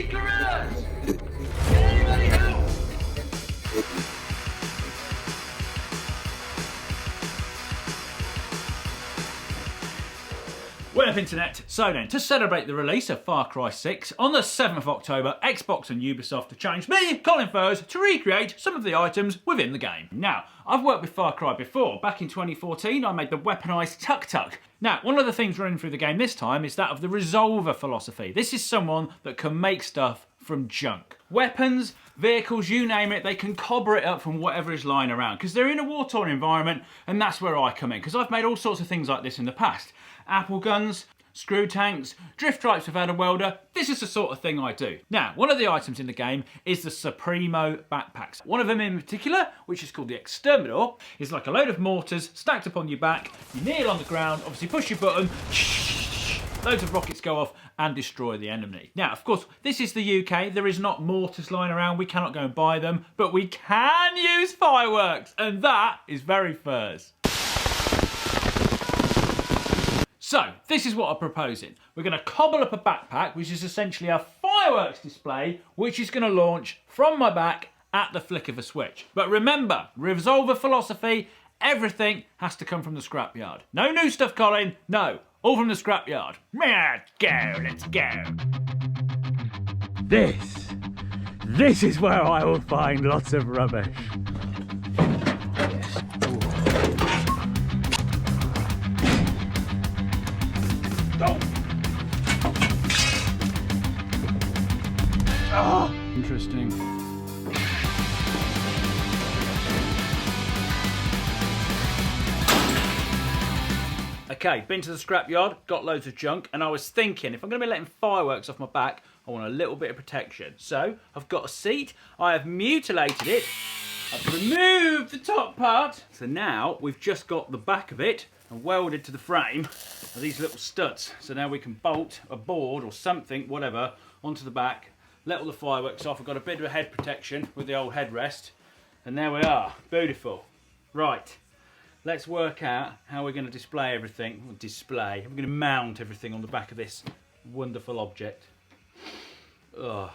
Bloody gorillas! Can anybody help? Well up internet, so then, to celebrate the release of Far Cry 6, on the 7th of October, Xbox and Ubisoft have challenged me, colinfurze, to recreate some of the items within the game. Now, I've worked with Far Cry before. Back in 2014, I made the weaponised tuk-tuk. Now, one of the things running through the game this time is that of the resolver philosophy. This is someone that can make stuff from junk. Weapons, vehicles, you name it, they can cobble it up from whatever is lying around, because they're in a war-torn environment, and that's where I come in, because I've made all sorts of things like this in the past. Apple guns, screw tanks, drift trikes without a welder. This is the sort of thing I do. Now, one of the items in the game is the Supremo backpacks. One of them in particular, which is called the Exterminador, is like a load of mortars stacked up on your back. You kneel on the ground, obviously push your button, loads of rockets go off and destroy the enemy. Now, of course, this is the UK. There is not mortars lying around. We cannot go and buy them, but we can use fireworks, and that is very furs. So, this is what I'm proposing. We're going to cobble up a backpack, which is essentially a fireworks display, which is going to launch from my back at the flick of a switch. But remember, resolver philosophy, everything has to come from the scrapyard. No new stuff, Colin. No, all from the scrapyard. Let's go. This is where I will find lots of rubbish. Oh, interesting. Okay, been to the scrapyard, got loads of junk, and I was thinking, if I'm going to be letting fireworks off my back, I want a little bit of protection. So, I've got a seat, I have mutilated it, I've removed the top part, so now we've just got the back of it and welded to the frame of these little studs. So now we can bolt a board or something, whatever, onto the back, let all the fireworks off. I've got a bit of a head protection with the old headrest, and there we are. Beautiful. Right, let's work out how we're going to display everything. I'm going to mount everything on the back of this wonderful object. Oh,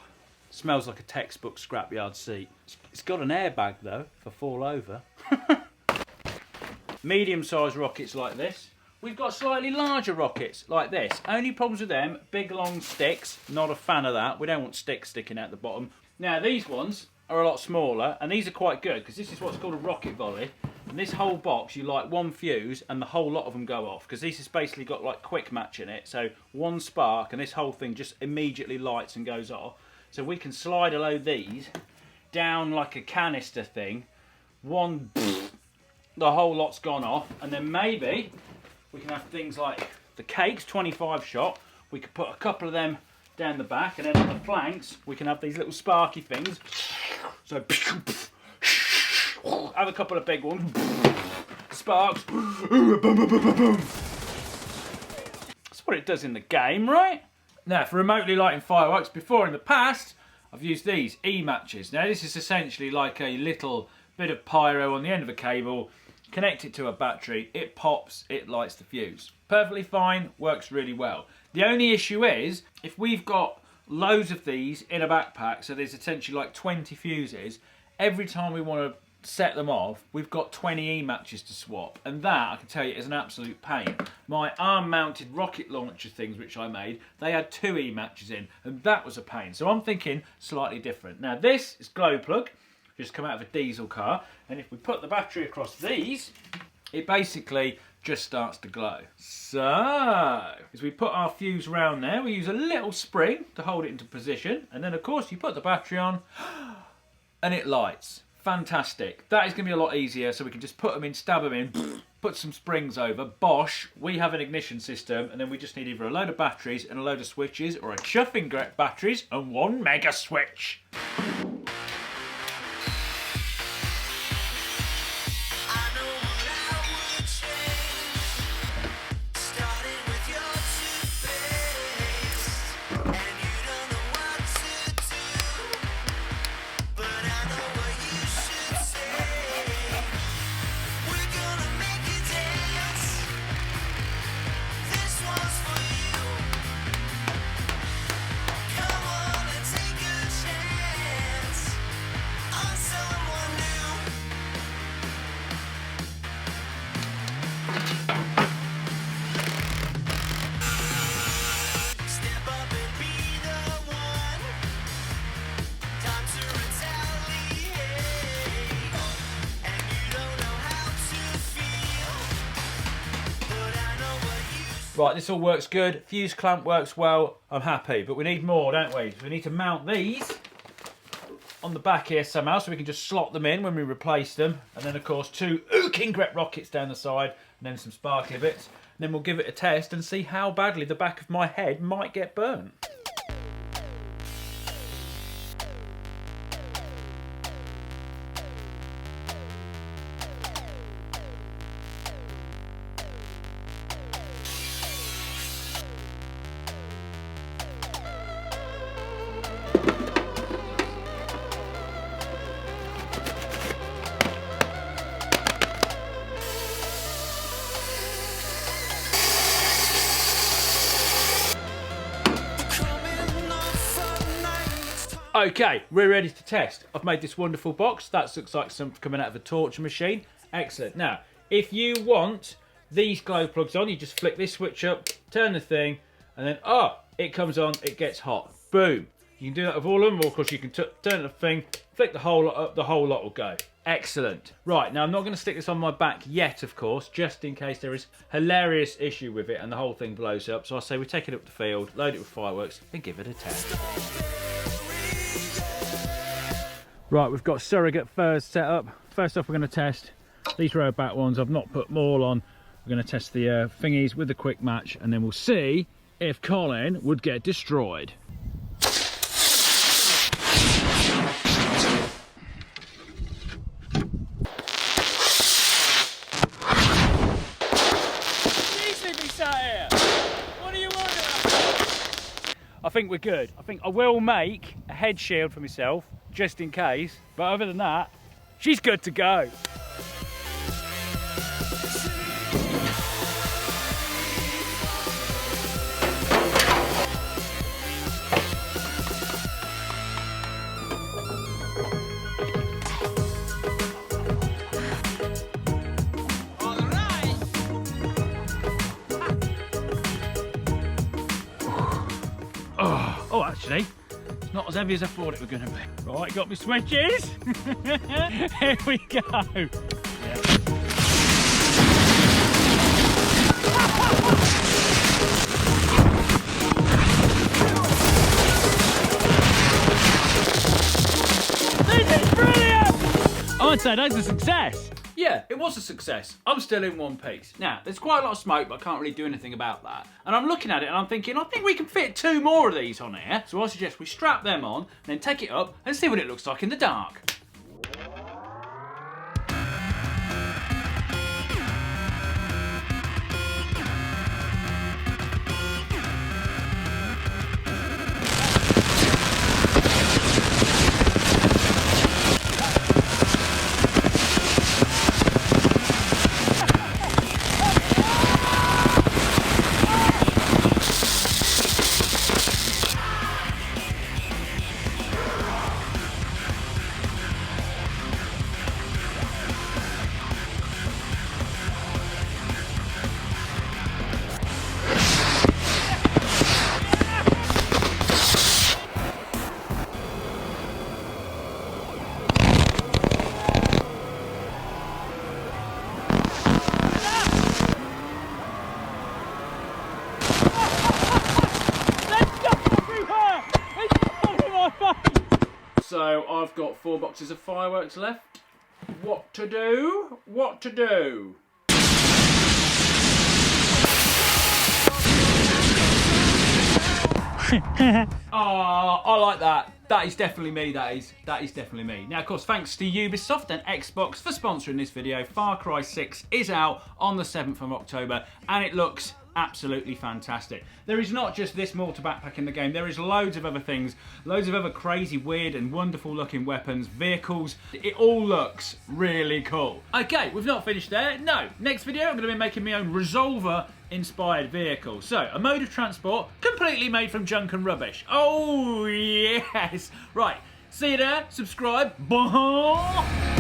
smells like a textbook scrapyard seat. It's got an airbag though for fall over. Medium-sized rockets like this. We've got slightly larger rockets like this. Only problems with them, big long sticks. Not a fan of that. We don't want sticks sticking out the bottom. Now these ones are a lot smaller, and these are quite good because this is what's called a rocket volley. And this whole box, you light one fuse and the whole lot of them go off, because this has basically got like quick match in it. So one spark and this whole thing just immediately lights and goes off. So we can slide a load of these down like a canister thing. One, the whole lot's gone off, and then maybe we can have things like the cakes, 25 shot. We could put a couple of them down the back, and then on the flanks we can have these little sparky things. So have a couple of big ones. Sparks. That's what it does in the game, right? Now, for remotely lighting fireworks, before in the past, I've used these E-matches. Now, this is essentially like a little bit of pyro on the end of a cable. Connect it to a battery, it pops, it lights the fuse. Perfectly fine, works really well. The only issue is, if we've got loads of these in a backpack, so there's essentially like 20 fuses, every time we want to set them off, we've got 20 E-matches to swap, and that, I can tell you, is an absolute pain. My arm-mounted rocket launcher things which I made, they had 2 E-matches in, and that was a pain. So I'm thinking slightly different. Now this is glow plug, just come out of a diesel car, and if we put the battery across these, it basically just starts to glow. So, as we put our fuse around there, we use a little spring to hold it into position, and then of course you put the battery on, and it lights. Fantastic. That is going to be a lot easier, so we can just put them in, stab them in, put some springs over. Bosh, we have an ignition system, and then we just need either a load of batteries and a load of switches, or a chuffing batteries and one mega switch. This one's for you. Come on and take Right, this all works good. Fuse clamp works well. I'm happy, but we need more, don't we? So we need to mount these on the back here somehow, so we can just slot them in when we replace them. And then, of course, 2 King Grep rockets down the side, and then some sparkly bits. And then we'll give it a test and see how badly the back of my head might get burnt. Okay, we're ready to test. I've made this wonderful box. That looks like something coming out of a torture machine. Excellent. Now, if you want these glow plugs on, you just flick this switch up, turn the thing, and then, it comes on, it gets hot. Boom. You can do that with all of them, or of course you can turn the thing, flick the whole lot up, the whole lot will go. Excellent. Right, now I'm not going to stick this on my back yet, of course, just in case there is a hilarious issue with it and the whole thing blows up. So I say we take it up the field, load it with fireworks, and give it a test. Right, we've got surrogate furs set up. First off, we're going to test these row back ones. I've not put them all on. We're going to test the thingies with the quick match, and then we'll see if Colin would get destroyed. I think we're good. I think I will make a head shield for myself, just in case. But other than that, she's good to go. Oh, actually, it's not as heavy as I thought it was going to be. Right, got my switches. Here we go. Yeah. This is brilliant! I'd say that's a success. Yeah, it was a success. I'm still in one piece. Now, there's quite a lot of smoke, but I can't really do anything about that. And I'm looking at it and I'm thinking, I think we can fit 2 more of these on here. So I suggest we strap them on, and then take it up and see what it looks like in the dark. So I've got 4 boxes of fireworks left. What to do? What to do? Oh, I like that. That is definitely me, that is definitely me. Now, of course, thanks to Ubisoft and Xbox for sponsoring this video. Far Cry 6 is out on the 7th of October, and it looks absolutely fantastic. There is not just this mortar backpack in the game, there is loads of other things, loads of other crazy, weird and wonderful looking weapons, vehicles. It all looks really cool. Okay, we've not finished there. No, next video I'm going to be making my own Resolver inspired vehicle. So, a mode of transport completely made from junk and rubbish. Oh yes! Right, see you there, subscribe. Bye.